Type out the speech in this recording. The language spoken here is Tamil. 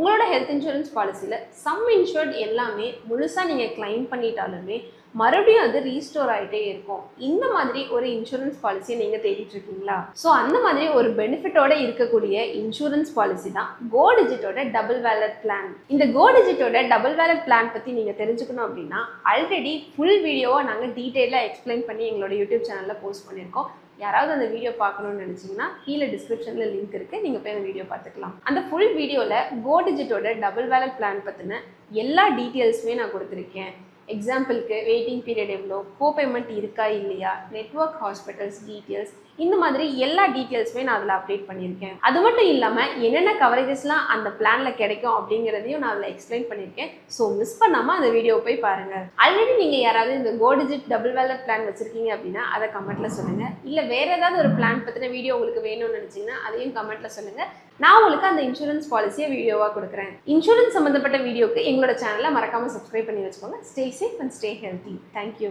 உங்களோட ஹெல்த் இன்சூரன்ஸ் பாலிசியில் சம் இன்சூர்ட் எல்லாமே முழுசாக நீங்கள் கிளைம் பண்ணிட்டாலுமே மறுபடியும் அது ரீஸ்டோர் ஆகிட்டே இருக்கும். இந்த மாதிரி ஒரு இன்சூரன்ஸ் பாலிசியை நீங்கள் தேடிட்டு இருக்கீங்களா? ஸோ அந்த மாதிரி ஒரு பெனிஃபிட்டோட இருக்கக்கூடிய இன்சூரன்ஸ் பாலிசி தான் கோ டிஜிட்டோட டபுள் வேலட் பிளான். இந்த கோ டிஜிட்டோட டபுள் வேலட் பிளான் பற்றி நீங்கள் தெரிஞ்சுக்கணும் அப்படின்னா ஆல்ரெடி ஃபுல் வீடியோவை நாங்கள் டீட்டெயிலாக எக்ஸ்பிளைன் பண்ணி எங்களோட யூடியூப் சேனலில் போஸ்ட் பண்ணியிருக்கோம். யாராவது அந்த வீடியோ பார்க்கணும்னு நினச்சிங்கன்னா கீழே டிஸ்கிரிப்ஷனில் லிங்க் இருக்குது, நீங்கள் போய் அந்த வீடியோ பார்த்துக்கலாம். அந்த ஃபுல் வீடியோவில் கோ டிஜிட்டோட டபுள் வேலட் பிளான் பற்றின எல்லா டீட்டெயில்ஸுமே நான் கொடுத்துருக்கேன். எக்ஸாம்பிளுக்கு வெயிட்டிங் பீரியட் எவ்வளோ, கோ பேமெண்ட் இருக்கா இல்லையா, நெட்வொர்க் ஹாஸ்பிட்டல்ஸ் டீட்டெயில்ஸ், இந்த மாதிரி எல்லா டீட்டெயில்ஸுமே நான் அதில் அப்டேட் பண்ணியிருக்கேன். அது மட்டும் இல்லாமல் என்னென்ன கவரேஜஸ்லாம் அந்த பிளானில் கிடைக்கும் அப்படிங்கிறதையும் நான் அதில் எக்ஸ்பிளைன் பண்ணியிருக்கேன். ஸோ மிஸ் பண்ணாமல் அந்த வீடியோவை போய் பாருங்கள். ஆல்ரெடி நீங்கள் யாராவது இந்த கோ டிஜிட் டபுள் வேலட் பிளான் வச்சுருக்கீங்க அப்படின்னா அதை கமெண்ட்டில் சொல்லுங்கள். இல்லை வேறு ஏதாவது ஒரு பிளான் பற்றின வீடியோ உங்களுக்கு வேணும்னு நினச்சிங்கன்னா அதையும் கமெண்ட்டில் சொல்லுங்கள். நான் உங்களுக்கு அந்த இன்சூரன்ஸ் பாலிசியை வீடியோவாக கொடுக்குறேன். இன்சூரன்ஸ் சம்மந்தப்பட்ட வீடியோக்கு எங்களோட சேனலை மறக்காமல் சப்ஸ்கிரைப் பண்ணி வச்சுக்கோங்க. Stay safe and stay healthy. Thank you.